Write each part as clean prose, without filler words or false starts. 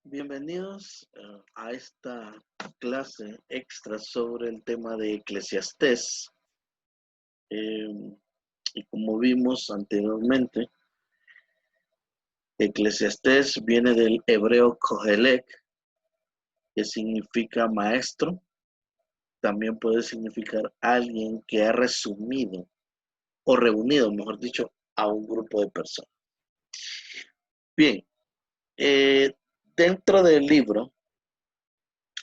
Bienvenidos a esta clase extra sobre el tema de Eclesiastés. Y como vimos anteriormente, Eclesiastés viene del hebreo Kohelek, que significa maestro. También puede significar alguien que ha resumido o reunido, mejor dicho, a un grupo de personas. Bien, eh, dentro del libro,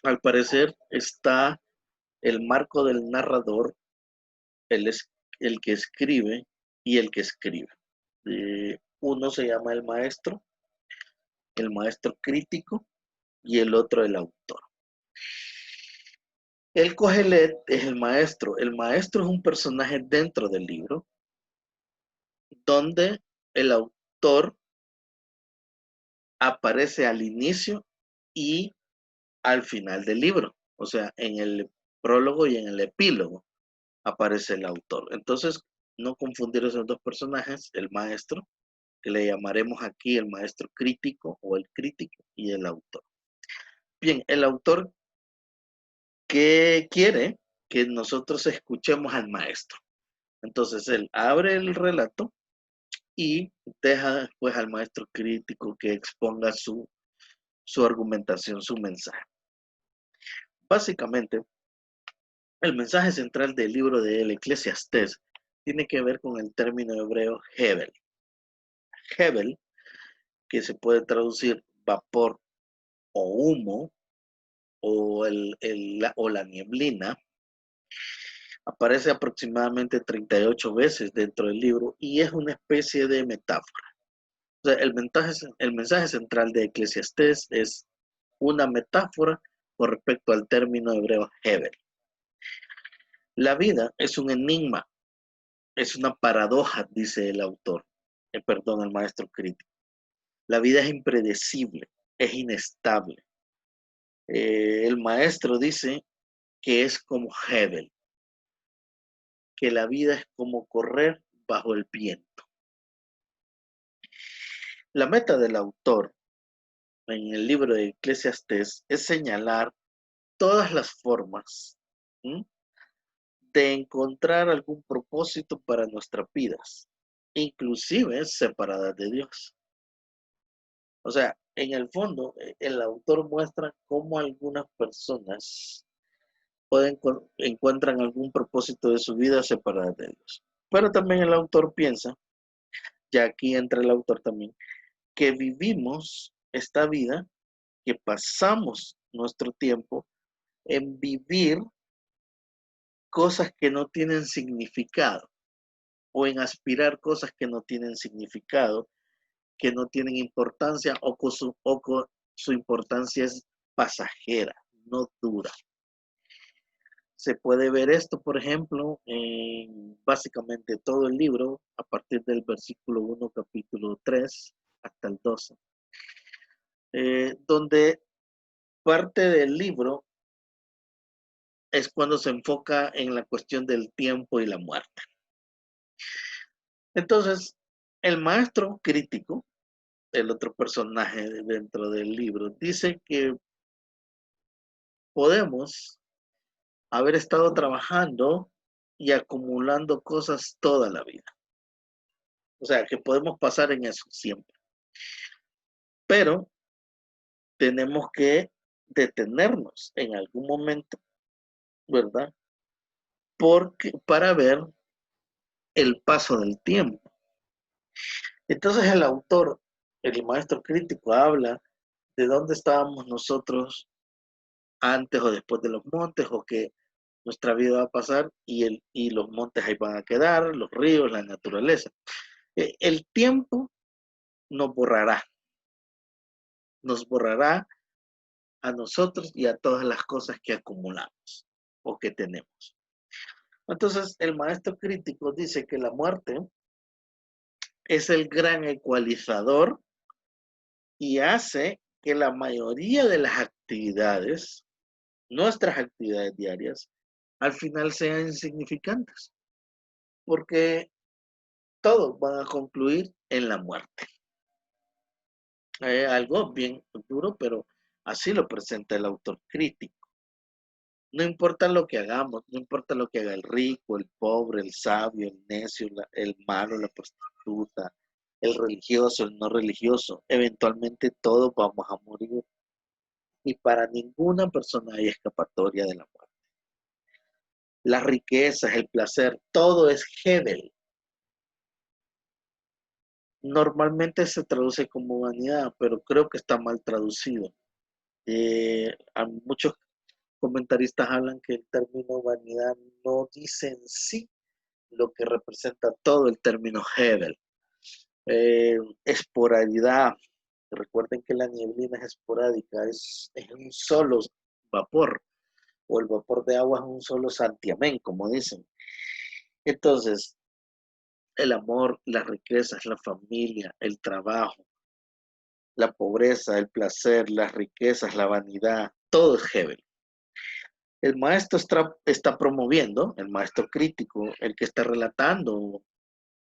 al parecer, está el marco del narrador, el, el que escribe y el que escribe. Uno se llama el maestro crítico y el otro el autor. El Cogelet es el maestro. El maestro es un personaje dentro del libro donde el autor aparece al inicio y al final del libro. O sea, en el prólogo y en el epílogo aparece el autor. Entonces, no confundir esos dos personajes, el maestro, que le llamaremos aquí el maestro crítico o el crítico, y el autor. Bien, el autor que quiere que nosotros escuchemos al maestro. Entonces, él abre el relato y deja después al maestro crítico que exponga su argumentación, su mensaje. Básicamente, el mensaje central del libro del Eclesiastés tiene que ver con el término hebreo Hebel. Hebel, que se puede traducir vapor o humo, o la nieblina, aparece aproximadamente 38 veces dentro del libro y es una especie de metáfora. O sea, el mensaje central de Eclesiastés es una metáfora con respecto al término hebreo Hebel. La vida es un enigma, es una paradoja, dice el autor, perdón, el maestro crítico. La vida es impredecible, es inestable. El maestro dice que es como Hebel, que la vida es como correr bajo el viento. La meta del autor en el libro de Eclesiastés es señalar todas las formas, ¿m?, de encontrar algún propósito para nuestras vidas, inclusive separadas de Dios. O sea, en el fondo, el autor muestra cómo algunas personas encuentran algún propósito de su vida separadas de Dios. Pero también el autor piensa, ya aquí entra el autor también, que vivimos esta vida, que pasamos nuestro tiempo en vivir cosas que no tienen significado o en aspirar cosas que no tienen significado, que no tienen importancia o su importancia es pasajera, no dura. Se puede ver esto, por ejemplo, en básicamente todo el libro, a partir del versículo 1, capítulo 3, hasta el 12, donde parte del libro es cuando se enfoca en la cuestión del tiempo y la muerte. Entonces, el maestro crítico, el otro personaje dentro del libro, dice que podemos haber estado trabajando y acumulando cosas toda la vida. O sea, que podemos pasar en eso siempre. Pero tenemos que detenernos en algún momento, ¿verdad? Porque para ver el paso del tiempo. Entonces el autor, el maestro crítico, habla de dónde estábamos nosotros antes o después de los montes, o que nuestra vida va a pasar y los montes ahí van a quedar, los ríos, la naturaleza. El tiempo nos borrará a nosotros y a todas las cosas que acumulamos o que tenemos. Entonces, el maestro crítico dice que la muerte es el gran ecualizador y hace que la mayoría de las actividades, nuestras actividades diarias, al final sean insignificantes, porque todos van a concluir en la muerte. Algo bien duro, pero Así lo presenta el autor crítico. No importa lo que hagamos, no importa lo que haga el rico, el pobre, el sabio, el necio, el malo, la prostituta, el religioso, el no religioso, eventualmente todos vamos a morir y para ninguna persona hay escapatoria de la muerte. Las riquezas, el placer, todo es Hebel. Normalmente se traduce como vanidad, pero creo que está mal traducido. A muchos comentaristas hablan que el término vanidad no dice en sí lo que representa todo el término Hebel. Esporadidad. Recuerden que la nieblina es esporádica, es un solo vapor, o el vapor de agua es un solo santiamén, como dicen. Entonces, el amor, las riquezas, la familia, el trabajo, la pobreza, el placer, las riquezas, la vanidad, todo es Hebel. El maestro está promoviendo, el maestro crítico, el que está relatando,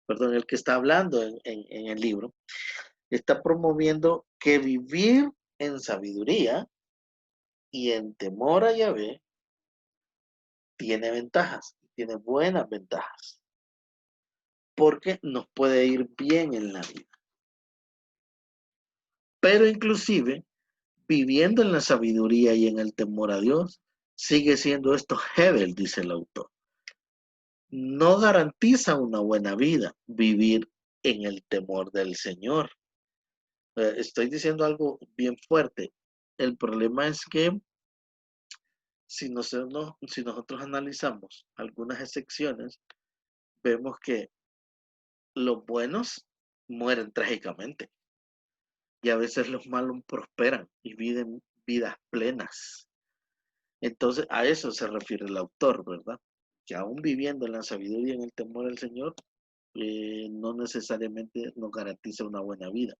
perdón, el que está hablando en el libro, está promoviendo que vivir en sabiduría y en temor a Yahvé tiene ventajas, tiene buenas ventajas, porque nos puede ir bien en la vida. Pero inclusive, viviendo en la sabiduría y en el temor a Dios, sigue siendo esto Hebel, dice el autor. No garantiza una buena vida vivir en el temor del Señor. Estoy diciendo algo bien fuerte. El problema es que si nosotros analizamos algunas excepciones, vemos que los buenos mueren trágicamente y a veces los malos prosperan y viven vidas plenas. Entonces, a eso se refiere el autor, ¿verdad? Que aún viviendo en la sabiduría y en el temor del Señor, no necesariamente nos garantiza una buena vida.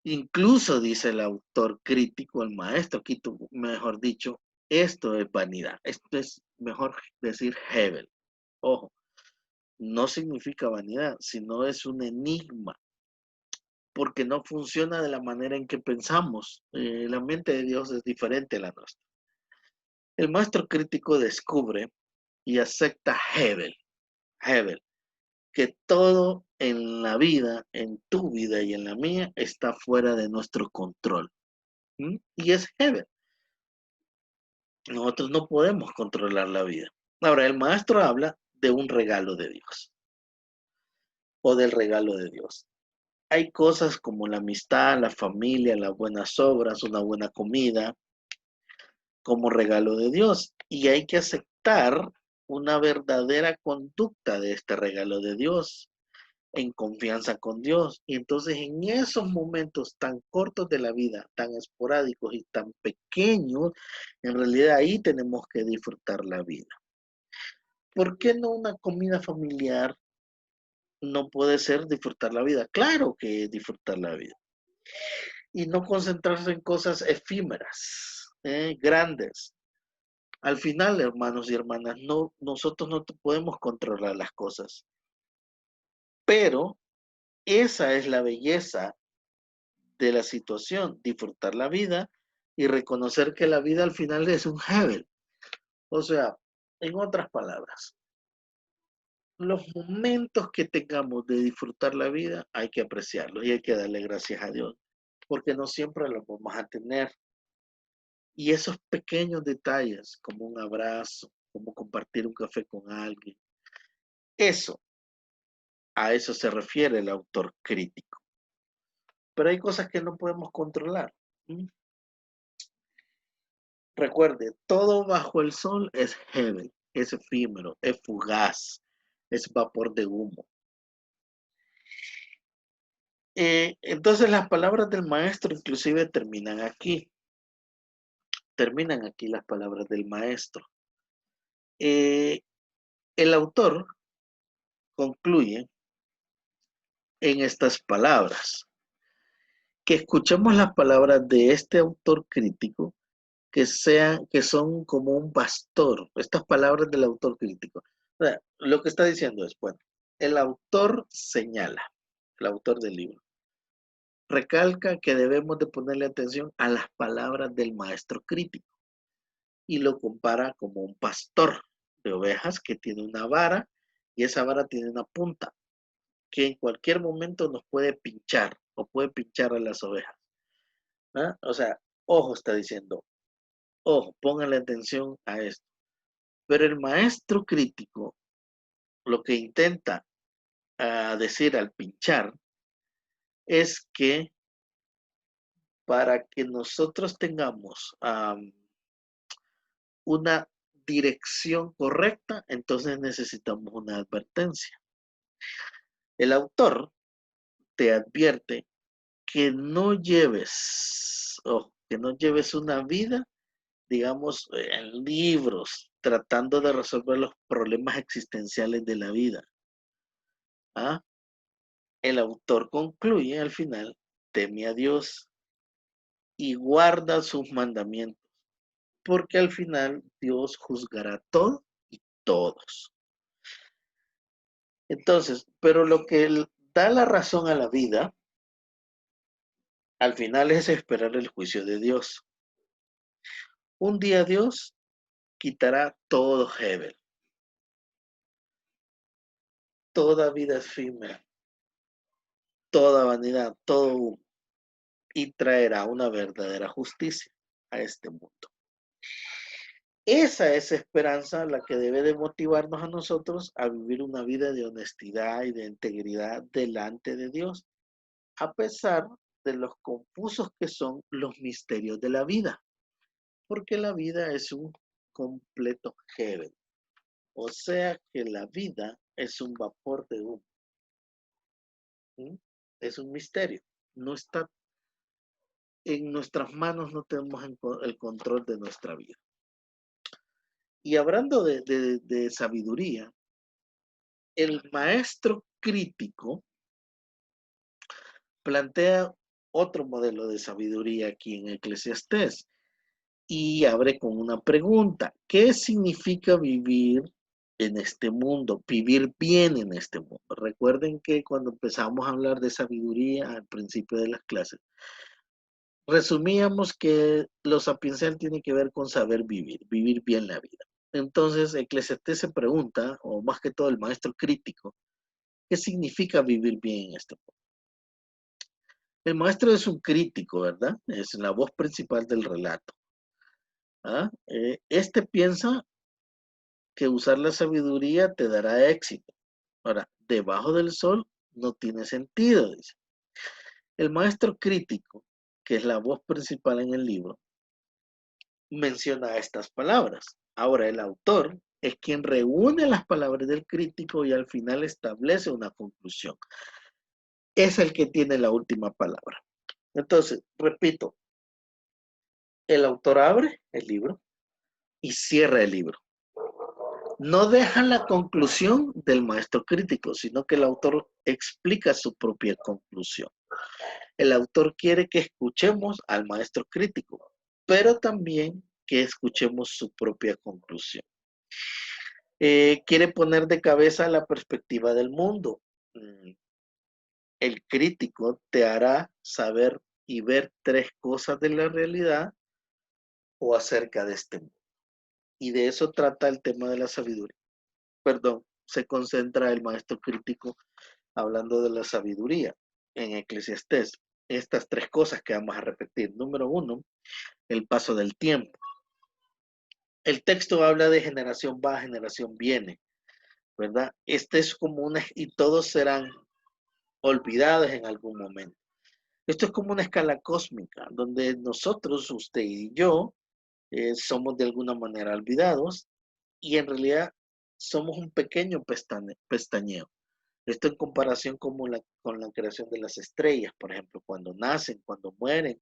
Incluso dice el autor crítico, el maestro, mejor dicho, esto es vanidad. Esto es, mejor decir, Hebel. Ojo, no significa vanidad, sino es un enigma, porque no funciona de la manera en que pensamos. La mente de Dios es diferente a la nuestra. El maestro crítico descubre y acepta Hebel, que todo en la vida, en tu vida y en la mía, está fuera de nuestro control. ¿Mm? Y es Hebel. Nosotros no podemos controlar la vida. Ahora, el maestro habla de un regalo de Dios o del regalo de Dios. Hay cosas como la amistad, la familia, las buenas obras, una buena comida, como regalo de Dios. Y hay que aceptar una verdadera conducta de este regalo de Dios, en confianza con Dios. Y entonces en esos momentos tan cortos de la vida, tan esporádicos y tan pequeños, en realidad ahí tenemos que disfrutar la vida. ¿Por qué no una comida familiar no puede ser disfrutar la vida? Claro que es disfrutar la vida. Y no concentrarse en cosas efímeras, grandes. Al final, hermanos y hermanas, nosotros no podemos controlar las cosas, pero esa es la belleza de la situación, disfrutar la vida y reconocer que la vida al final es un Hebel. O sea, en otras palabras, los momentos que tengamos de disfrutar la vida hay que apreciarlos y hay que darle gracias a Dios, porque no siempre los vamos a tener. Y esos pequeños detalles, como un abrazo, como compartir un café con alguien, eso, a eso se refiere el autor crítico. Pero hay cosas que no podemos controlar. ¿Mm? Recuerde, todo bajo el sol es Hebel, es efímero, es fugaz, es vapor de humo. Entonces las palabras del maestro inclusive terminan aquí las palabras del maestro. El autor concluye en estas palabras, que escuchemos las palabras de este autor crítico, que son como un pastor, estas palabras del autor crítico. O sea, lo que está diciendo es, bueno, el autor señala, el autor del libro, recalca que debemos de ponerle atención a las palabras del maestro crítico y lo compara como un pastor de ovejas que tiene una vara y esa vara tiene una punta que en cualquier momento nos puede pinchar o puede pinchar a las ovejas. ¿Ah? O sea, ojo, está diciendo, ojo, póngale atención a esto. Pero el maestro crítico lo que intenta decir al pinchar es que para que nosotros tengamos una dirección correcta, entonces necesitamos una advertencia. El autor te advierte que no lleves, que no lleves una vida, digamos, en libros, tratando de resolver los problemas existenciales de la vida. ¿Ah? El autor concluye al final, teme a Dios y guarda sus mandamientos, porque al final Dios juzgará todo y todos. Entonces, pero lo que da la razón a la vida, al final es esperar el juicio de Dios. Un día Dios quitará todo Hebel, toda vida efímera, toda vanidad, todo humo, y traerá una verdadera justicia a este mundo. Esa es esperanza la que debe de motivarnos a nosotros a vivir una vida de honestidad y de integridad delante de Dios, a pesar de los confusos que son los misterios de la vida, porque la vida es un completo Hebel, o sea que la vida es un vapor de humo. ¿Sí? Es un misterio, no está en nuestras manos, no tenemos el control de nuestra vida. Y hablando de sabiduría, el maestro crítico plantea otro modelo de sabiduría aquí en Eclesiastés y abre con una pregunta. ¿Qué significa vivir en este mundo? Vivir bien en este mundo. Recuerden que cuando empezamos a hablar de sabiduría al principio de las clases, resumíamos que lo sapiencial tiene que ver con saber vivir bien la vida. Entonces, Eclesiastés se pregunta, o más que todo el maestro crítico, ¿qué significa vivir bien en este mundo? El maestro es un crítico, ¿verdad? Es la voz principal del relato. ¿Ah? Este piensa que usar la sabiduría te dará éxito. Ahora, debajo del sol no tiene sentido, dice. El maestro crítico, que es la voz principal en el libro, menciona estas palabras. Ahora, el autor es quien reúne las palabras del crítico y al final establece una conclusión. Es el que tiene la última palabra. Entonces, repito, el autor abre el libro y cierra el libro. No deja la conclusión del maestro crítico, sino que el autor explica su propia conclusión. El autor quiere que escuchemos al maestro crítico, pero también que escuchemos su propia conclusión. Quiere poner de cabeza la perspectiva del mundo. El crítico te hará saber y ver tres cosas de la realidad o acerca de este mundo. Y de eso trata el tema de la sabiduría. Perdón, se concentra el maestro crítico hablando de la sabiduría en Eclesiastés. Estas tres cosas que vamos a repetir. Número uno, el paso del tiempo. El texto habla de generación va, generación viene, ¿verdad? Este es como y todos serán olvidados en algún momento. Esto es como una escala cósmica, donde nosotros, usted y yo, somos de alguna manera olvidados y en realidad somos un pequeño pestañeo. Esto en comparación con la creación de las estrellas, por ejemplo, cuando nacen, cuando mueren,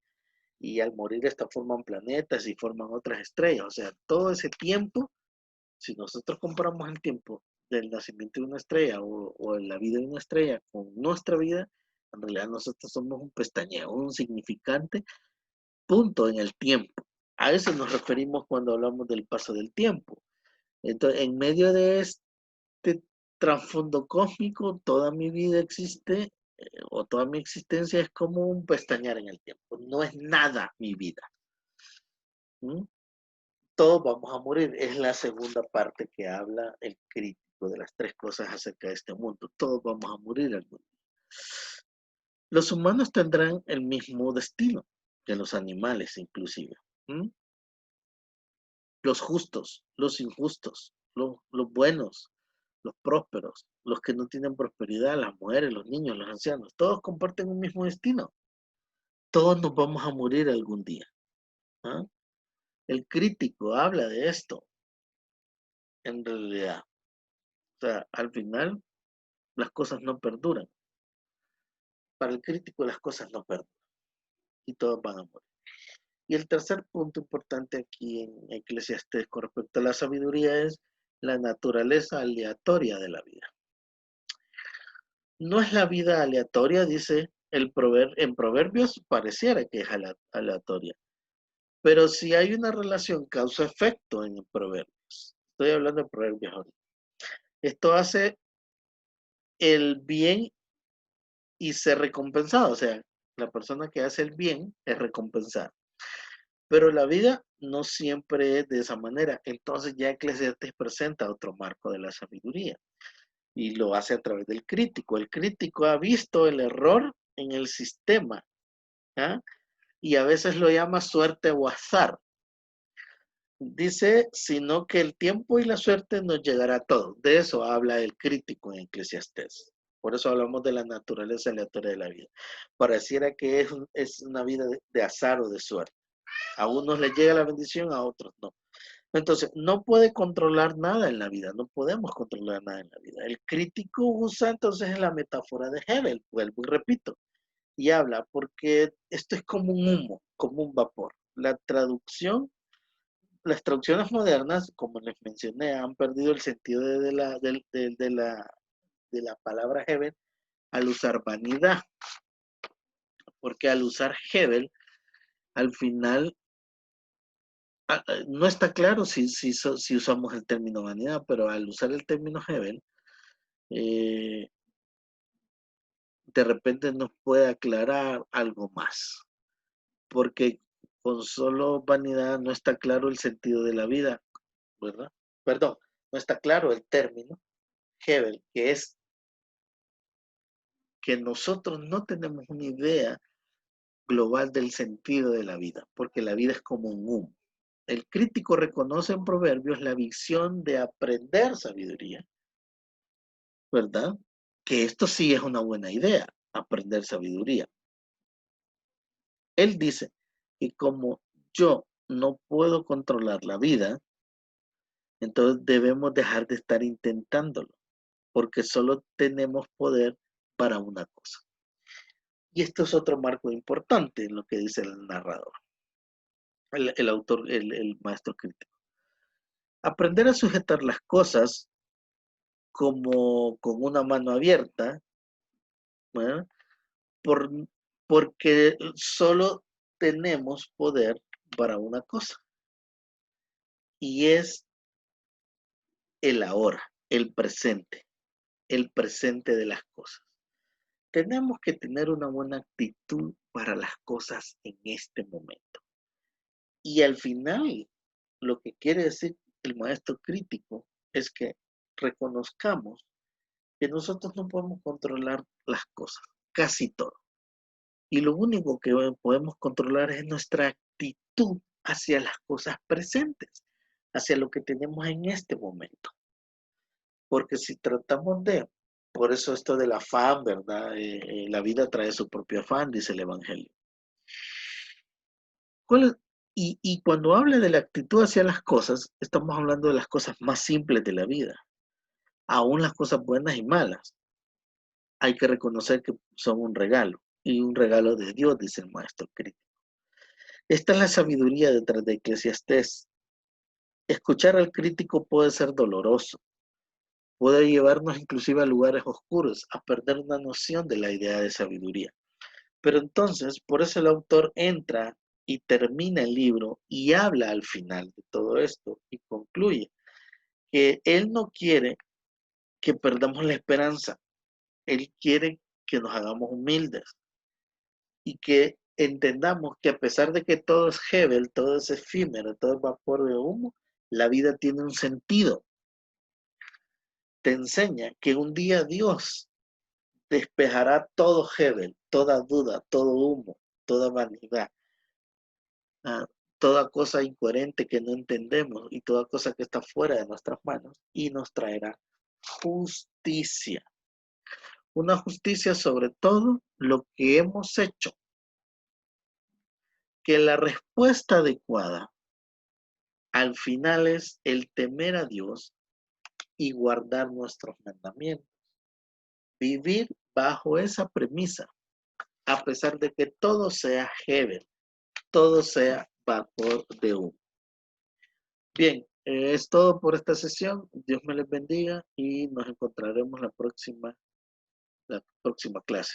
y al morir estas forman planetas y forman otras estrellas. O sea, todo ese tiempo, si nosotros comparamos el tiempo del nacimiento de una estrella o la vida de una estrella con nuestra vida, en realidad nosotros somos un pestañeo, un significante punto en el tiempo. A eso nos referimos cuando hablamos del paso del tiempo. Entonces, en medio de este trasfondo cósmico, toda mi vida existe o toda mi existencia es como un pestañear en el tiempo. No es nada mi vida. ¿Mm? Todos vamos a morir. Es la segunda parte que habla el crítico de las tres cosas acerca de este mundo. Todos vamos a morir algún día. Los humanos tendrán el mismo destino que los animales inclusive. ¿Mm? Los justos, los injustos, los buenos, los prósperos, los que no tienen prosperidad, las mujeres, los niños, los ancianos, todos comparten un mismo destino. Todos nos vamos a morir algún día. ¿Ah? El crítico habla de esto, en realidad. O sea, al final las cosas no perduran. Para el crítico las cosas no perduran y todos van a morir. Y el tercer punto importante aquí en Eclesiastés con respecto a la sabiduría es la naturaleza aleatoria de la vida. No es la vida aleatoria, dice en Proverbios, pareciera que es aleatoria. Pero si hay una relación causa-efecto en Proverbios, estoy hablando de Proverbios ahorita, esto hace el bien y ser recompensado, o sea, la persona que hace el bien es recompensada. Pero la vida no siempre es de esa manera. Entonces ya Eclesiastes presenta otro marco de la sabiduría y lo hace a través del crítico. El crítico ha visto el error en el sistema, ¿ah? Y a veces lo llama suerte o azar. Dice, sino que el tiempo y la suerte nos llegará a todos. De eso habla el crítico en Eclesiastés. Por eso hablamos de la naturaleza aleatoria de la vida. Pareciera que es una vida de azar o de suerte. A unos les llega la bendición, a otros no. Entonces, no puede controlar nada en la vida, no podemos controlar nada en la vida. El crítico usa entonces la metáfora de Hebel, vuelvo y repito, y habla porque esto es como un humo, como un vapor. Las traducciones modernas, como les mencioné, han perdido el sentido de la palabra Hebel al usar vanidad, porque al usar Hebel, al final no está claro si usamos el término vanidad, pero al usar el término Hebel, eh, de repente nos puede aclarar algo más, porque con solo vanidad no está claro el sentido de la vida, ¿verdad? Perdón, no está claro el término Hebel, que es que nosotros no tenemos una idea global del sentido de la vida, porque la vida es como un humo. El crítico reconoce en Proverbios la visión de aprender sabiduría, ¿verdad? Que esto sí es una buena idea, aprender sabiduría. Él dice que como yo no puedo controlar la vida, entonces debemos dejar de estar intentándolo, porque solo tenemos poder para una cosa. Y esto es otro marco importante en lo que dice el narrador, el autor, el maestro crítico. Aprender a sujetar las cosas como con una mano abierta, ¿verdad? Por, porque solo tenemos poder para una cosa, y es el ahora, el presente de las cosas. Tenemos que tener una buena actitud para las cosas en este momento. Y al final, lo que quiere decir el maestro crítico es que reconozcamos que nosotros no podemos controlar las cosas, casi todo. Y lo único que podemos controlar es nuestra actitud hacia las cosas presentes, hacia lo que tenemos en este momento. Porque si tratamos por eso esto del afán, ¿verdad? La vida trae su propio afán, dice el Evangelio. Y cuando habla de la actitud hacia las cosas, estamos hablando de las cosas más simples de la vida, aún las cosas buenas y malas. Hay que reconocer que son un regalo, y un regalo de Dios, dice el maestro crítico. Esta es la sabiduría detrás de Eclesiastés. Escuchar al crítico puede ser doloroso, puede llevarnos inclusive a lugares oscuros, a perder una noción de la idea de sabiduría. Pero entonces, por eso el autor entra y termina el libro y habla al final de todo esto y concluye que él no quiere que perdamos la esperanza, él quiere que nos hagamos humildes y que entendamos que a pesar de que todo es Hebel, todo es efímero, todo es vapor de humo, la vida tiene un sentido. Te enseña que un día Dios despejará todo Hebel, toda duda, todo humo, toda vanidad, ah, toda cosa incoherente que no entendemos y toda cosa que está fuera de nuestras manos y nos traerá justicia. Una justicia sobre todo lo que hemos hecho, que la respuesta adecuada al final es el temer a Dios y guardar nuestros mandamientos. Vivir bajo esa premisa, a pesar de que todo sea Hebel, todo sea vapor de humo. Bien, es todo por esta sesión. Dios me les bendiga y nos encontraremos la próxima clase.